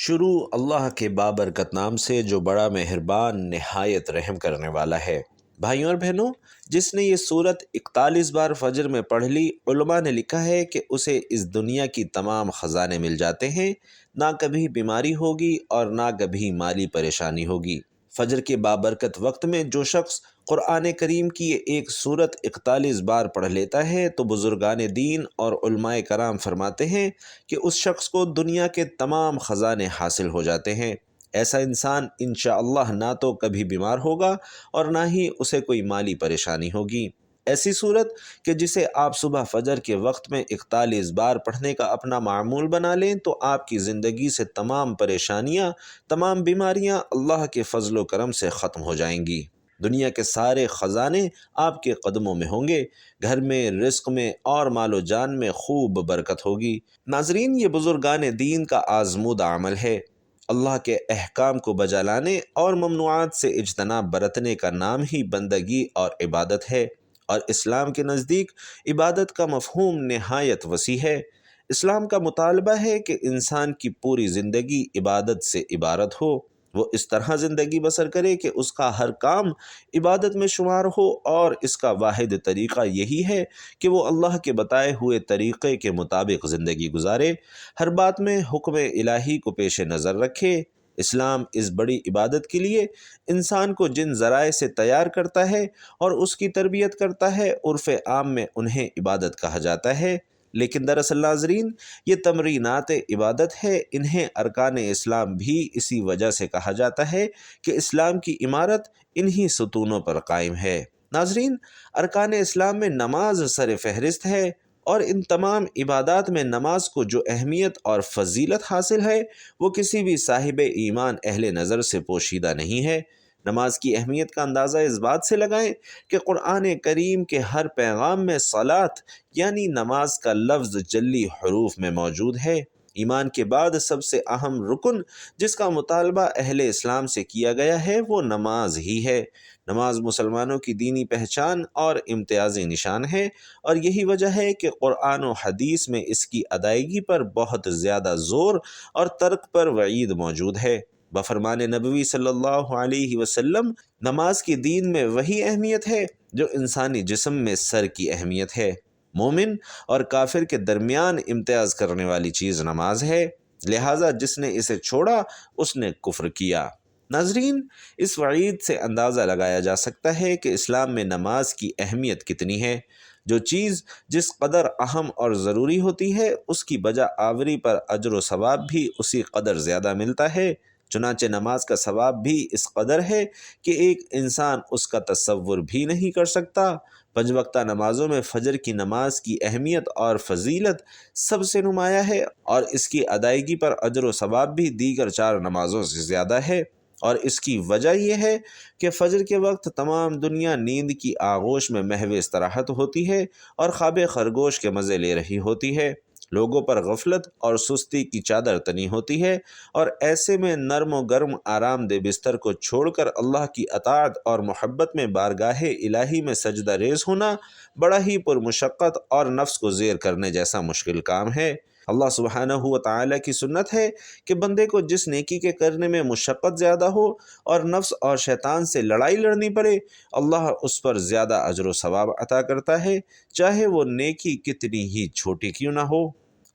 شروع اللہ کے بابرکت نام سے جو بڑا مہربان نہایت رحم کرنے والا ہے۔ بھائیوں اور بہنوں، جس نے یہ سورت 41 بار فجر میں پڑھ لی، علماء نے لکھا ہے کہ اسے اس دنیا کی تمام خزانے مل جاتے ہیں، نہ کبھی بیماری ہوگی اور نہ کبھی مالی پریشانی ہوگی۔ فجر کے بابرکت وقت میں جو شخص قرآن کریم کی یہ ایک سورت 41 بار پڑھ لیتا ہے تو بزرگان دین اور علماء کرام فرماتے ہیں کہ اس شخص کو دنیا کے تمام خزانے حاصل ہو جاتے ہیں۔ ایسا انسان انشاءاللہ نہ تو کبھی بیمار ہوگا اور نہ ہی اسے کوئی مالی پریشانی ہوگی۔ ایسی صورت کہ جسے آپ صبح فجر کے وقت میں 41 بار پڑھنے کا اپنا معمول بنا لیں تو آپ کی زندگی سے تمام پریشانیاں، تمام بیماریاں اللہ کے فضل و کرم سے ختم ہو جائیں گی۔ دنیا کے سارے خزانے آپ کے قدموں میں ہوں گے، گھر میں، رزق میں اور مال و جان میں خوب برکت ہوگی۔ ناظرین، یہ بزرگان دین کا آزمودہ عمل ہے۔ اللہ کے احکام کو بجا لانے اور ممنوعات سے اجتناب برتنے کا نام ہی بندگی اور عبادت ہے، اور اسلام کے نزدیک عبادت کا مفہوم نہایت وسیع ہے۔ اسلام کا مطالبہ ہے کہ انسان کی پوری زندگی عبادت سے عبارت ہو، وہ اس طرح زندگی بسر کرے کہ اس کا ہر کام عبادت میں شمار ہو، اور اس کا واحد طریقہ یہی ہے کہ وہ اللہ کے بتائے ہوئے طریقے کے مطابق زندگی گزارے، ہر بات میں حکم الہی کو پیش نظر رکھے۔ اسلام اس بڑی عبادت کے لیے انسان کو جن ذرائع سے تیار کرتا ہے اور اس کی تربیت کرتا ہے، عرف عام میں انہیں عبادت کہا جاتا ہے، لیکن دراصل ناظرین یہ تمرینات عبادت ہے۔ انہیں ارکان اسلام بھی اسی وجہ سے کہا جاتا ہے کہ اسلام کی عمارت انہی ستونوں پر قائم ہے۔ ناظرین، ارکان اسلام میں نماز سر فہرست ہے، اور ان تمام عبادات میں نماز کو جو اہمیت اور فضیلت حاصل ہے وہ کسی بھی صاحب ایمان اہل نظر سے پوشیدہ نہیں ہے۔ نماز کی اہمیت کا اندازہ اس بات سے لگائیں کہ قرآن کریم کے ہر پیغام میں صلاۃ یعنی نماز کا لفظ جلی حروف میں موجود ہے۔ ایمان کے بعد سب سے اہم رکن جس کا مطالبہ اہل اسلام سے کیا گیا ہے وہ نماز ہی ہے۔ نماز مسلمانوں کی دینی پہچان اور امتیازی نشان ہے، اور یہی وجہ ہے کہ قرآن و حدیث میں اس کی ادائیگی پر بہت زیادہ زور اور ترک پر وعید موجود ہے۔ بفرمان نبوی صلی اللہ علیہ وسلم، نماز کی دین میں وہی اہمیت ہے جو انسانی جسم میں سر کی اہمیت ہے۔ مومن اور کافر کے درمیان امتیاز کرنے والی چیز نماز ہے، لہٰذا جس نے اسے چھوڑا اس نے کفر کیا۔ ناظرین، اس وعید سے اندازہ لگایا جا سکتا ہے کہ اسلام میں نماز کی اہمیت کتنی ہے۔ جو چیز جس قدر اہم اور ضروری ہوتی ہے اس کی بجا آوری پر اجر و ثواب بھی اسی قدر زیادہ ملتا ہے۔ چنانچہ نماز کا ثواب بھی اس قدر ہے کہ ایک انسان اس کا تصور بھی نہیں کر سکتا۔ 5 وقتہ نمازوں میں فجر کی نماز کی اہمیت اور فضیلت سب سے نمایاں ہے، اور اس کی ادائیگی پر اجر و ثواب بھی دیگر 4 نمازوں سے زیادہ ہے، اور اس کی وجہ یہ ہے کہ فجر کے وقت تمام دنیا نیند کی آغوش میں محو استراحت ہوتی ہے اور خواب خرگوش کے مزے لے رہی ہوتی ہے۔ لوگوں پر غفلت اور سستی کی چادر تنی ہوتی ہے، اور ایسے میں نرم و گرم آرام دہ بستر کو چھوڑ کر اللہ کی اطاعت اور محبت میں بارگاہ الہی میں سجدہ ریز ہونا بڑا ہی پرمشقت اور نفس کو زیر کرنے جیسا مشکل کام ہے۔ اللہ سبحانہ و تعالیٰ کی سنت ہے کہ بندے کو جس نیکی کے کرنے میں مشقت زیادہ ہو اور نفس اور شیطان سے لڑائی لڑنی پڑے، اللہ اس پر زیادہ اجر و ثواب عطا کرتا ہے، چاہے وہ نیکی کتنی ہی چھوٹی کیوں نہ ہو۔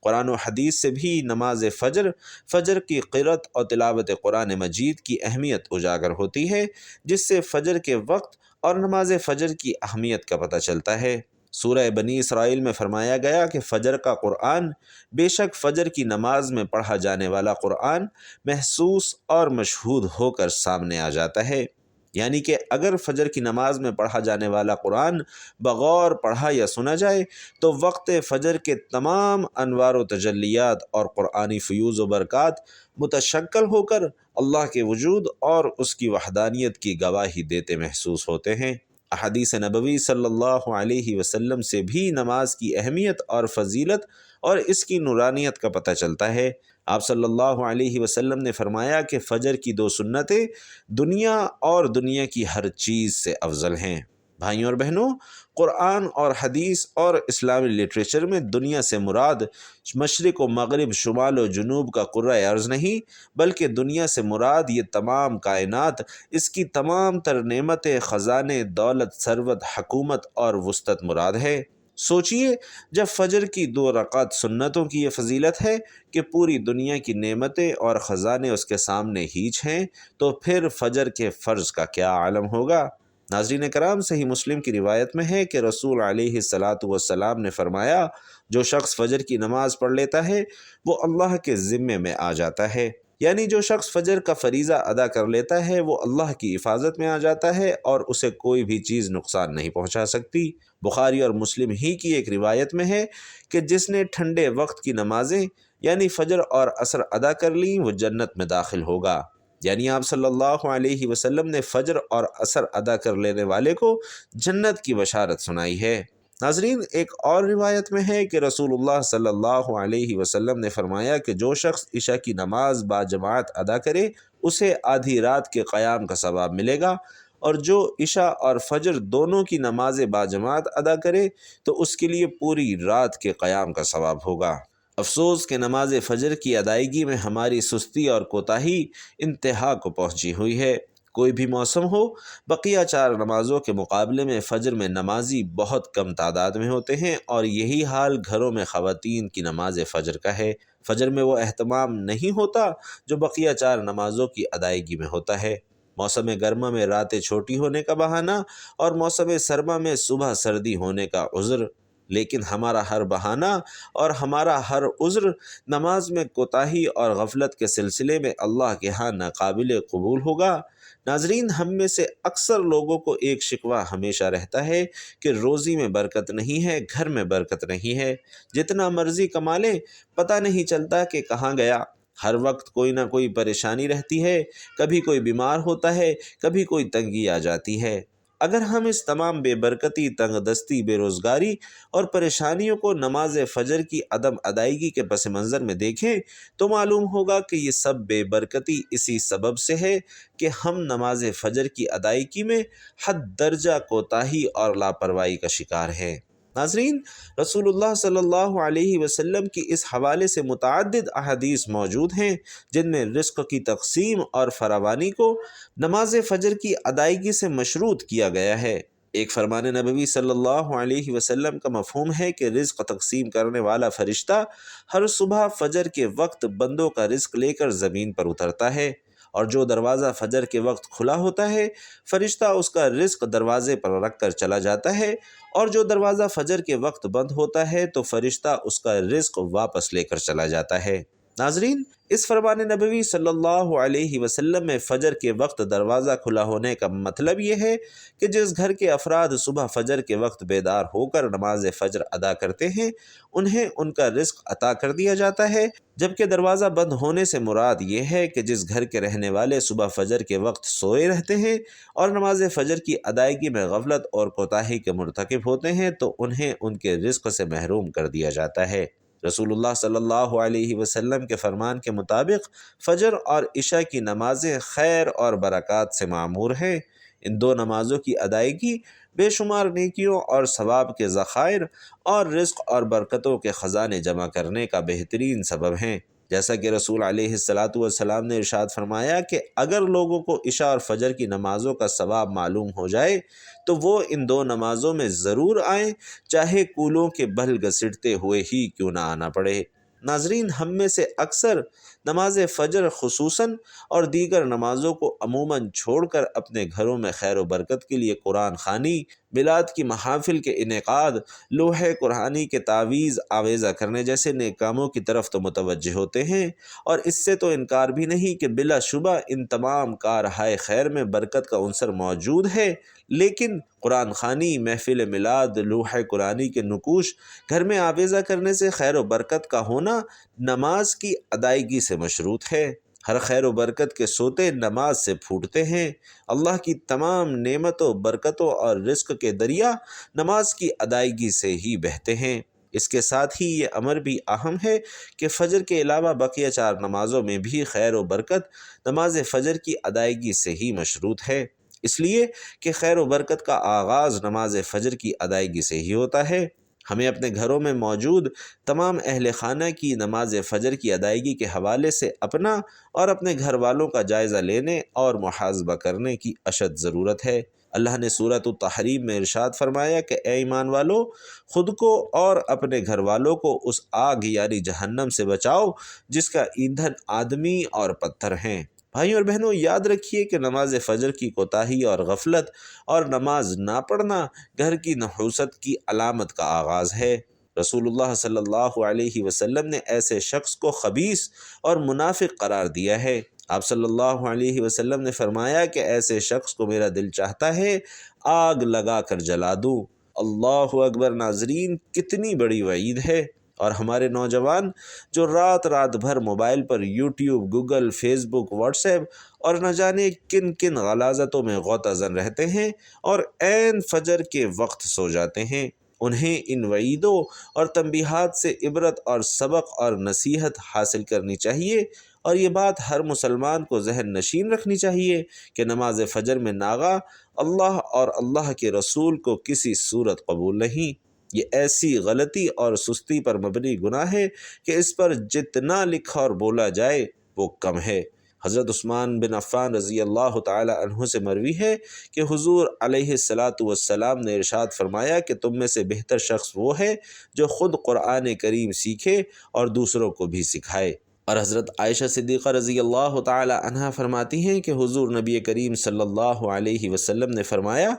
قرآن و حدیث سے بھی نماز فجر کی قرأت اور تلاوت قرآن مجید کی اہمیت اجاگر ہوتی ہے، جس سے فجر کے وقت اور نماز فجر کی اہمیت کا پتہ چلتا ہے۔ سورہ بنی اسرائیل میں فرمایا گیا کہ فجر کا قرآن، بے شک فجر کی نماز میں پڑھا جانے والا قرآن محسوس اور مشہود ہو کر سامنے آ جاتا ہے، یعنی کہ اگر فجر کی نماز میں پڑھا جانے والا قرآن بغور پڑھا یا سنا جائے تو وقت فجر کے تمام انوار و تجلیات اور قرآنی فیوز و برکات متشکل ہو کر اللہ کے وجود اور اس کی وحدانیت کی گواہی دیتے محسوس ہوتے ہیں۔ احادیث نبوی صلی اللہ علیہ وسلم سے بھی نماز کی اہمیت اور فضیلت اور اس کی نورانیت کا پتہ چلتا ہے۔ آپ صلی اللہ علیہ وسلم نے فرمایا کہ فجر کی 2 سنتیں دنیا اور دنیا کی ہر چیز سے افضل ہیں۔ بھائیوں اور بہنوں، قرآن اور حدیث اور اسلامی لٹریچر میں دنیا سے مراد مشرق و مغرب، شمال و جنوب کا کرۂ ارض نہیں، بلکہ دنیا سے مراد یہ تمام کائنات، اس کی تمام تر نعمتیں، خزانے، دولت، ثروت، حکومت اور وسطت مراد ہے۔ سوچئے، جب فجر کی 2 رکعت سنتوں کی یہ فضیلت ہے کہ پوری دنیا کی نعمتیں اور خزانے اس کے سامنے ہیچ ہیں، تو پھر فجر کے فرض کا کیا عالم ہوگا؟ ناظرین کرام، صحیح مسلم کی روایت میں ہے کہ رسول علیہ الصلاۃ نے فرمایا، جو شخص فجر کی نماز پڑھ لیتا ہے وہ اللہ کے ذمے میں آ جاتا ہے، یعنی جو شخص فجر کا فریضہ ادا کر لیتا ہے وہ اللہ کی حفاظت میں آ جاتا ہے اور اسے کوئی بھی چیز نقصان نہیں پہنچا سکتی۔ بخاری اور مسلم ہی کی ایک روایت میں ہے کہ جس نے ٹھنڈے وقت کی نمازیں یعنی فجر اور عصر ادا کر لیں وہ جنت میں داخل ہوگا، یعنی آپ صلی اللہ علیہ وسلم نے فجر اور عصر ادا کر لینے والے کو جنت کی بشارت سنائی ہے۔ ناظرین، ایک اور روایت میں ہے کہ رسول اللہ صلی اللہ علیہ وسلم نے فرمایا کہ جو شخص عشاء کی نماز باجماعت ادا کرے اسے آدھی رات کے قیام کا ثواب ملے گا، اور جو عشاء اور فجر دونوں کی نمازیں باجماعت ادا کرے تو اس کے لیے پوری رات کے قیام کا ثواب ہوگا۔ افسوس کہ نماز فجر کی ادائیگی میں ہماری سستی اور کوتاہی انتہا کو پہنچی ہوئی ہے۔ کوئی بھی موسم ہو، بقیہ 4 نمازوں کے مقابلے میں فجر میں نمازی بہت کم تعداد میں ہوتے ہیں، اور یہی حال گھروں میں خواتین کی نماز فجر کا ہے۔ فجر میں وہ اہتمام نہیں ہوتا جو بقیہ 4 نمازوں کی ادائیگی میں ہوتا ہے۔ موسم گرما میں راتیں چھوٹی ہونے کا بہانہ اور موسم سرما میں صبح سردی ہونے کا عذر، لیکن ہمارا ہر بہانہ اور ہمارا ہر عذر نماز میں کوتاہی اور غفلت کے سلسلے میں اللہ کے ہاں ناقابل قبول ہوگا۔ ناظرین، ہم میں سے اکثر لوگوں کو ایک شکوہ ہمیشہ رہتا ہے کہ روزی میں برکت نہیں ہے، گھر میں برکت نہیں ہے، جتنا مرضی کما لیں پتہ نہیں چلتا کہ کہاں گیا۔ ہر وقت کوئی نہ کوئی پریشانی رہتی ہے، کبھی کوئی بیمار ہوتا ہے، کبھی کوئی تنگی آ جاتی ہے۔ اگر ہم اس تمام بے برکتی، تنگ دستی، بے روزگاری اور پریشانیوں کو نماز فجر کی عدم ادائیگی کے پس منظر میں دیکھیں تو معلوم ہوگا کہ یہ سب بے برکتی اسی سبب سے ہے کہ ہم نماز فجر کی ادائیگی میں حد درجہ کوتاہی اور لاپرواہی کا شکار ہیں۔ ناظرین، رسول اللہ صلی اللہ علیہ وسلم کی اس حوالے سے متعدد احادیث موجود ہیں جن میں رزق کی تقسیم اور فراوانی کو نماز فجر کی ادائیگی سے مشروط کیا گیا ہے۔ ایک فرمان نبوی صلی اللہ علیہ وسلم کا مفہوم ہے کہ رزق تقسیم کرنے والا فرشتہ ہر صبح فجر کے وقت بندوں کا رزق لے کر زمین پر اترتا ہے، اور جو دروازہ فجر کے وقت کھلا ہوتا ہے فرشتہ اس کا رزق دروازے پر رکھ کر چلا جاتا ہے، اور جو دروازہ فجر کے وقت بند ہوتا ہے تو فرشتہ اس کا رزق واپس لے کر چلا جاتا ہے۔ ناظرین، اس فرمان نبوی صلی اللہ علیہ وسلم میں فجر کے وقت دروازہ کھلا ہونے کا مطلب یہ ہے کہ جس گھر کے افراد صبح فجر کے وقت بیدار ہو کر نماز فجر ادا کرتے ہیں انہیں ان کا رزق عطا کر دیا جاتا ہے، جبکہ دروازہ بند ہونے سے مراد یہ ہے کہ جس گھر کے رہنے والے صبح فجر کے وقت سوئے رہتے ہیں اور نماز فجر کی ادائیگی میں غفلت اور کوتاہی کے مرتکب ہوتے ہیں تو انہیں ان کے رزق سے محروم کر دیا جاتا ہے۔ رسول اللہ صلی اللہ علیہ وسلم کے فرمان کے مطابق فجر اور عشاء کی نمازیں خیر اور برکات سے معمور ہیں۔ ان 2 نمازوں کی ادائیگی بے شمار نیکیوں اور ثواب کے ذخائر اور رزق اور برکتوں کے خزانے جمع کرنے کا بہترین سبب ہیں۔ جیسا کہ رسول علیہ السلام نے ارشاد فرمایا کہ اگر لوگوں کو عشاء اور فجر کی نمازوں کا ثواب معلوم ہو جائے تو وہ ان 2 نمازوں میں ضرور آئیں، چاہے کولوں کے بل گھسیٹتے ہوئے ہی کیوں نہ آنا پڑے۔ ناظرین، ہم میں سے اکثر نماز فجر خصوصاً اور دیگر نمازوں کو عموماً چھوڑ کر اپنے گھروں میں خیر و برکت کے لیے قرآن خوانی، میلاد کی محافل کے انعقاد، لوحہ قرآنی کے تعویذ آویزہ کرنے جیسے نیک کاموں کی طرف تو متوجہ ہوتے ہیں، اور اس سے تو انکار بھی نہیں کہ بلا شبہ ان تمام کارہائے خیر میں برکت کا عنصر موجود ہے، لیکن قرآن خوانی، محفل میلاد، لوحہ قرآنی کے نقوش گھر میں آویزہ کرنے سے خیر و برکت کا ہونا نماز کی ادائیگی سے مشروط ہے۔ ہر خیر و برکت کے سوتے نماز سے پھوٹتے ہیں۔ اللہ کی تمام نعمتوں، برکتوں اور رزق کے دریا نماز کی ادائیگی سے ہی بہتے ہیں۔ اس کے ساتھ ہی یہ امر بھی اہم ہے کہ فجر کے علاوہ بقیہ 4 نمازوں میں بھی خیر و برکت نماز فجر کی ادائیگی سے ہی مشروط ہے۔ اس لیے کہ خیر و برکت کا آغاز نماز فجر کی ادائیگی سے ہی ہوتا ہے۔ ہمیں اپنے گھروں میں موجود تمام اہل خانہ کی نماز فجر کی ادائیگی کے حوالے سے اپنا اور اپنے گھر والوں کا جائزہ لینے اور محاسبہ کرنے کی اشد ضرورت ہے۔ اللہ نے سورۃ التحریم میں ارشاد فرمایا کہ اے ایمان والو، خود کو اور اپنے گھر والوں کو اس آگ یعنی جہنم سے بچاؤ جس کا ایندھن آدمی اور پتھر ہیں۔ بھائیوں اور بہنوں، یاد رکھیے کہ نماز فجر کی کوتاہی اور غفلت اور نماز نہ پڑھنا گھر کی نحوست کی علامت کا آغاز ہے۔ رسول اللہ صلی اللہ علیہ وسلم نے ایسے شخص کو خبیث اور منافق قرار دیا ہے۔ آپ صلی اللہ علیہ وسلم نے فرمایا کہ ایسے شخص کو میرا دل چاہتا ہے آگ لگا کر جلا دوں۔ اللہ اکبر! ناظرین، کتنی بڑی وعید ہے۔ اور ہمارے نوجوان جو رات رات بھر موبائل پر یوٹیوب، گوگل، فیس بک، واٹس ایپ اور نہ جانے کن کن غلاظتوں میں غوطہ زن رہتے ہیں اور عین فجر کے وقت سو جاتے ہیں، انہیں ان وعیدوں اور تنبیہات سے عبرت اور سبق اور نصیحت حاصل کرنی چاہیے، اور یہ بات ہر مسلمان کو ذہن نشین رکھنی چاہیے کہ نماز فجر میں ناغہ اللہ اور اللہ کے رسول کو کسی صورت قبول نہیں۔ یہ ایسی غلطی اور سستی پر مبنی گناہ ہے کہ اس پر جتنا لکھا اور بولا جائے وہ کم ہے۔ حضرت عثمان بن عفان رضی اللہ تعالی عنہ سے مروی ہے کہ حضور علیہ السلام نے ارشاد فرمایا کہ تم میں سے بہتر شخص وہ ہے جو خود قرآن کریم سیکھے اور دوسروں کو بھی سکھائے۔ اور حضرت عائشہ صدیقہ رضی اللہ تعالی عنہا فرماتی ہیں کہ حضور نبی کریم صلی اللہ علیہ وسلم نے فرمایا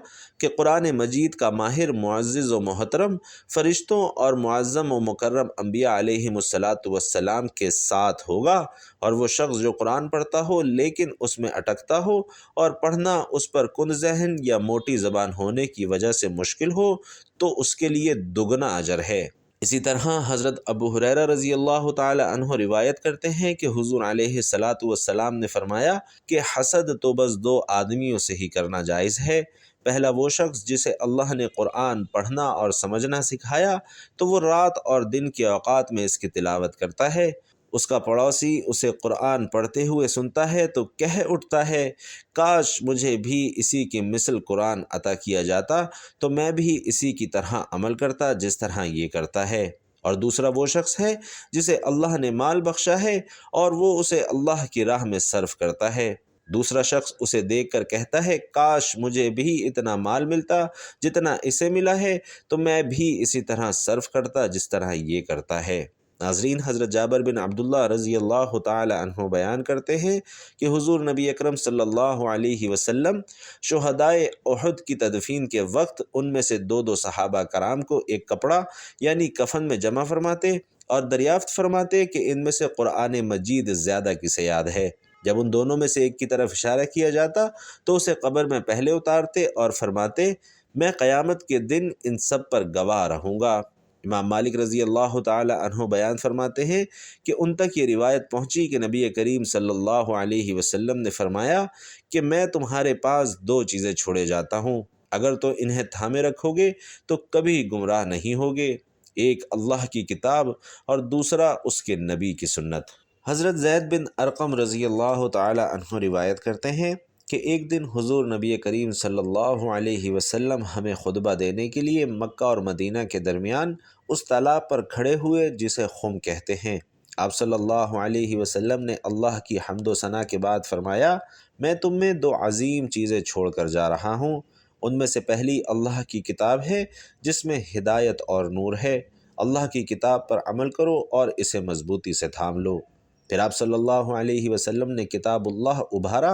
کہ قرآن مجید کا ماہر معزز و محترم فرشتوں اور معظم و مکرم انبیاء علیہم السلام کے ساتھ ہوگا، اور وہ شخص جو قرآن پڑھتا ہو لیکن اس میں اٹکتا ہو اور پڑھنا اس پر کند ذہن یا موٹی زبان ہونے کی وجہ سے مشکل ہو تو اس کے لیے دگنا اجر ہے۔ اسی طرح حضرت ابو ہریرہ رضی اللہ تعالی عنہ روایت کرتے ہیں کہ حضور علیہ السلام نے فرمایا کہ حسد تو بس دو آدمیوں سے ہی کرنا جائز ہے۔ پہلا وہ شخص جسے اللہ نے قرآن پڑھنا اور سمجھنا سکھایا تو وہ رات اور دن کے اوقات میں اس کی تلاوت کرتا ہے، اس کا پڑوسی اسے قرآن پڑھتے ہوئے سنتا ہے تو کہہ اٹھتا ہے کاش مجھے بھی اسی کی مثل قرآن عطا کیا جاتا تو میں بھی اسی کی طرح عمل کرتا جس طرح یہ کرتا ہے۔ اور دوسرا وہ شخص ہے جسے اللہ نے مال بخشا ہے اور وہ اسے اللہ کی راہ میں صرف کرتا ہے، دوسرا شخص اسے دیکھ کر کہتا ہے کاش مجھے بھی اتنا مال ملتا جتنا اسے ملا ہے تو میں بھی اسی طرح صرف کرتا جس طرح یہ کرتا ہے۔ ناظرین، حضرت جابر بن عبداللہ رضی اللہ تعالی عنہ بیان کرتے ہیں کہ حضور نبی اکرم صلی اللہ علیہ وسلم شہدائے احد کی تدفین کے وقت ان میں سے دو صحابہ کرام کو ایک کپڑا یعنی کفن میں جمع فرماتے اور دریافت فرماتے کہ ان میں سے قرآن مجید زیادہ کسے یاد ہے۔ جب ان دونوں میں سے ایک کی طرف اشارہ کیا جاتا تو اسے قبر میں پہلے اتارتے اور فرماتے میں قیامت کے دن ان سب پر گواہ رہوں گا۔ امام مالک رضی اللہ تعالی عنہ بیان فرماتے ہیں کہ ان تک یہ روایت پہنچی کہ نبی کریم صلی اللہ علیہ وسلم نے فرمایا کہ میں تمہارے پاس دو چیزیں چھوڑے جاتا ہوں، اگر تو انہیں تھامے رکھو گے تو کبھی گمراہ نہیں ہوگے، ایک اللہ کی کتاب اور دوسرا اس کے نبی کی سنت۔ حضرت زید بن ارقم رضی اللہ تعالی عنہ روایت کرتے ہیں کہ ایک دن حضور نبی کریم صلی اللہ علیہ وسلم ہمیں خطبہ دینے کے لیے مکہ اور مدینہ کے درمیان اس تالاب پر کھڑے ہوئے جسے خم کہتے ہیں۔ آپ صلی اللہ علیہ وسلم نے اللہ کی حمد و ثنا کے بعد فرمایا میں تم میں دو عظیم چیزیں چھوڑ کر جا رہا ہوں، ان میں سے پہلی اللہ کی کتاب ہے جس میں ہدایت اور نور ہے، اللہ کی کتاب پر عمل کرو اور اسے مضبوطی سے تھام لو۔ پھر آپ صلی اللہ علیہ وسلم نے کتاب اللہ ابھارا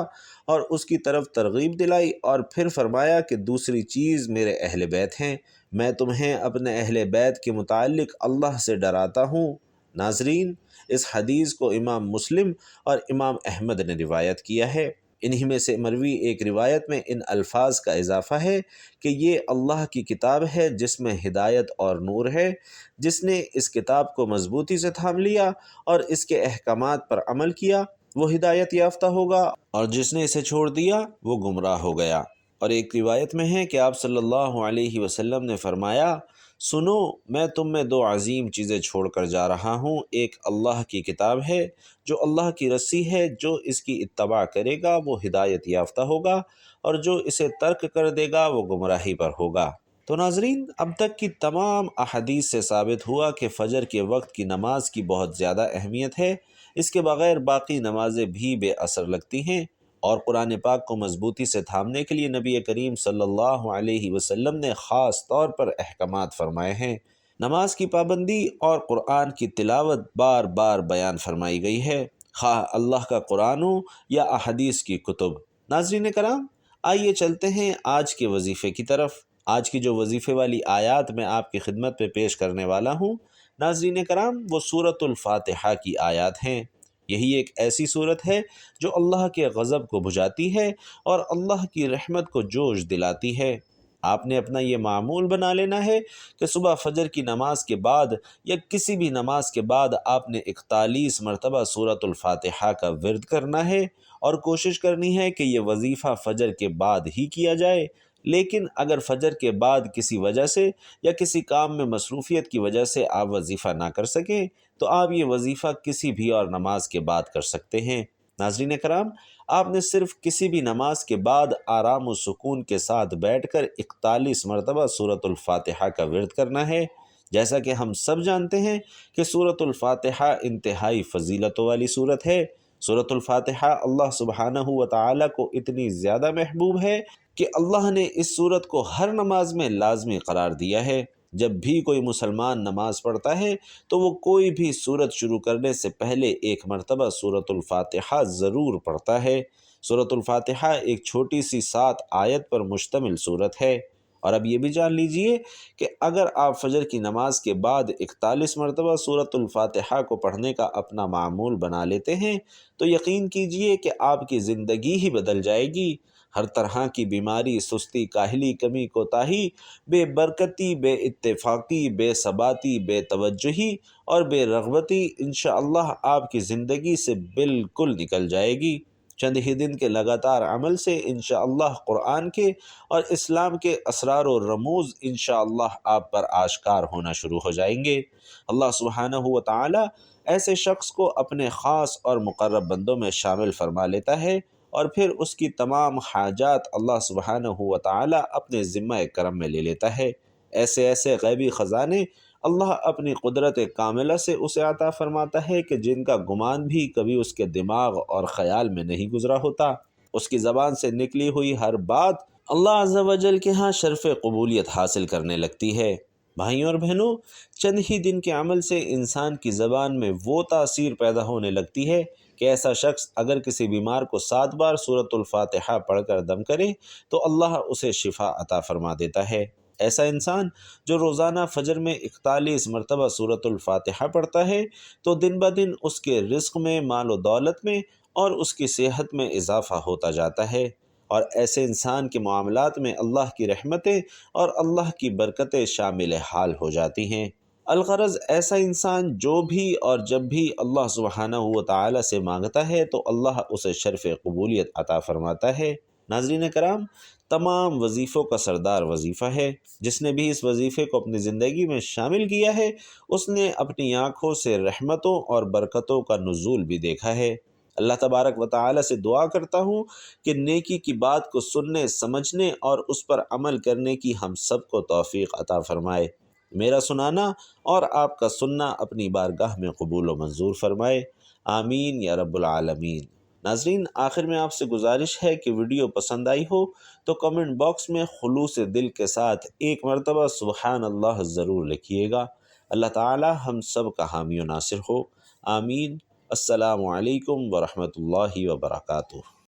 اور اس کی طرف ترغیب دلائی اور پھر فرمایا کہ دوسری چیز میرے اہل بیت ہیں، میں تمہیں اپنے اہل بیت کے متعلق اللہ سے ڈراتا ہوں۔ ناظرین، اس حدیث کو امام مسلم اور امام احمد نے روایت کیا ہے۔ انہی میں سے مروی ایک روایت میں ان الفاظ کا اضافہ ہے کہ یہ اللہ کی کتاب ہے جس میں ہدایت اور نور ہے، جس نے اس کتاب کو مضبوطی سے تھام لیا اور اس کے احکامات پر عمل کیا وہ ہدایت یافتہ ہوگا، اور جس نے اسے چھوڑ دیا وہ گمراہ ہو گیا۔ اور ایک روایت میں ہے کہ آپ صلی اللہ علیہ وسلم نے فرمایا سنو، میں تم میں دو عظیم چیزیں چھوڑ کر جا رہا ہوں، ایک اللہ کی کتاب ہے جو اللہ کی رسی ہے، جو اس کی اتباع کرے گا وہ ہدایت یافتہ ہوگا، اور جو اسے ترک کر دے گا وہ گمراہی پر ہوگا۔ تو ناظرین، اب تک کی تمام احادیث سے ثابت ہوا کہ فجر کے وقت کی نماز کی بہت زیادہ اہمیت ہے، اس کے بغیر باقی نمازیں بھی بے اثر لگتی ہیں، اور قرآن پاک کو مضبوطی سے تھامنے کے لیے نبی کریم صلی اللہ علیہ وسلم نے خاص طور پر احکامات فرمائے ہیں۔ نماز کی پابندی اور قرآن کی تلاوت بار بار بیان فرمائی گئی ہے، خواہ اللہ کا قرآن ہو یا احادیث کی کتب۔ ناظرین کرام، آئیے چلتے ہیں آج کے وظیفے کی طرف۔ آج کی جو وظیفے والی آیات میں آپ کی خدمت میں پیش کرنے والا ہوں، ناظرین کرام، وہ سورۃ الفاتحہ کی آیات ہیں۔ یہی ایک ایسی صورت ہے جو اللہ کے غضب کو بجھاتی ہے اور اللہ کی رحمت کو جوش دلاتی ہے۔ آپ نے اپنا یہ معمول بنا لینا ہے کہ صبح فجر کی نماز کے بعد یا کسی بھی نماز کے بعد آپ نے 41 مرتبہ سورۃ الفاتحہ کا ورد کرنا ہے، اور کوشش کرنی ہے کہ یہ وظیفہ فجر کے بعد ہی کیا جائے۔ لیکن اگر فجر کے بعد کسی وجہ سے یا کسی کام میں مصروفیت کی وجہ سے آپ وظیفہ نہ کر سکیں تو آپ یہ وظیفہ کسی بھی اور نماز کے بعد کر سکتے ہیں۔ ناظرین کرام، آپ نے صرف کسی بھی نماز کے بعد آرام و سکون کے ساتھ بیٹھ کر 41 مرتبہ سورۃ الفاتحہ کا ورد کرنا ہے۔ جیسا کہ ہم سب جانتے ہیں کہ سورۃ الفاتحہ انتہائی فضیلتوں والی صورت ہے۔ سورۃ الفاتحہ اللہ سبحانہ و تعالیٰ کو اتنی زیادہ محبوب ہے کہ اللہ نے اس صورت کو ہر نماز میں لازمی قرار دیا ہے۔ جب بھی کوئی مسلمان نماز پڑھتا ہے تو وہ کوئی بھی صورت شروع کرنے سے پہلے ایک مرتبہ سورۃ الفاتحہ ضرور پڑھتا ہے۔ سورۃ الفاتحہ ایک چھوٹی سی 7 آیت پر مشتمل صورت ہے۔ اور اب یہ بھی جان لیجئے کہ اگر آپ فجر کی نماز کے بعد 41 مرتبہ سورۃ الفاتحہ کو پڑھنے کا اپنا معمول بنا لیتے ہیں تو یقین کیجئے کہ آپ کی زندگی ہی بدل جائے گی۔ ہر طرح کی بیماری، سستی، کاہلی، کمی کوتاہی، بے برکتی، بے اتفاقی، بے ثباتی، بے توجہی اور بے رغبتی انشاءاللہ آپ کی زندگی سے بالکل نکل جائے گی۔ چند ہی دن کے لگاتار عمل سے انشاءاللہ قرآن کے اور اسلام کے اسرار و رموز انشاءاللہ آپ پر آشکار ہونا شروع ہو جائیں گے۔ اللہ سبحانہ و تعالی ایسے شخص کو اپنے خاص اور مقرب بندوں میں شامل فرما لیتا ہے، اور پھر اس کی تمام حاجات اللہ سبحانہ و تعالی اپنے ذمہ کرم میں لے لیتا ہے۔ ایسے غیبی خزانے اللہ اپنی قدرت کاملہ سے اسے عطا فرماتا ہے کہ جن کا گمان بھی کبھی اس کے دماغ اور خیال میں نہیں گزرا ہوتا۔ اس کی زبان سے نکلی ہوئی ہر بات اللہ عز و جل کے ہاں شرف قبولیت حاصل کرنے لگتی ہے۔ بھائیوں اور بہنوں، چند ہی دن کے عمل سے انسان کی زبان میں وہ تاثیر پیدا ہونے لگتی ہے کہ ایسا شخص اگر کسی بیمار کو 7 بار سورۃ الفاتحہ پڑھ کر دم کرے تو اللہ اسے شفا عطا فرما دیتا ہے۔ ایسا انسان جو روزانہ فجر میں 41 مرتبہ سورۃ الفاتحہ پڑھتا ہے تو دن بدن اس کے رزق میں، مال و دولت میں اور اس کی صحت میں اضافہ ہوتا جاتا ہے، اور ایسے انسان کے معاملات میں اللہ کی رحمتیں اور اللہ کی برکتیں شامل حال ہو جاتی ہیں۔ الغرض ایسا انسان جو بھی اور جب بھی اللہ سبحانہ و تعالی سے مانگتا ہے تو اللہ اسے شرف قبولیت عطا فرماتا ہے۔ ناظرین کرام، تمام وظیفوں کا سردار وظیفہ ہے۔ جس نے بھی اس وظیفے کو اپنی زندگی میں شامل کیا ہے اس نے اپنی آنکھوں سے رحمتوں اور برکتوں کا نزول بھی دیکھا ہے۔ اللہ تبارک و تعالی سے دعا کرتا ہوں کہ نیکی کی بات کو سننے، سمجھنے اور اس پر عمل کرنے کی ہم سب کو توفیق عطا فرمائے۔ میرا سنانا اور آپ کا سننا اپنی بارگاہ میں قبول و منظور فرمائے، آمین یا رب العالمین۔ ناظرین، آخر میں آپ سے گزارش ہے کہ ویڈیو پسند آئی ہو تو کمنٹ باکس میں خلوص دل کے ساتھ ایک مرتبہ سبحان اللہ ضرور لکھیے گا۔ اللہ تعالی ہم سب کا حامی و ناصر ہو، آمین۔ السلام علیکم ورحمۃ اللہ وبرکاتہ۔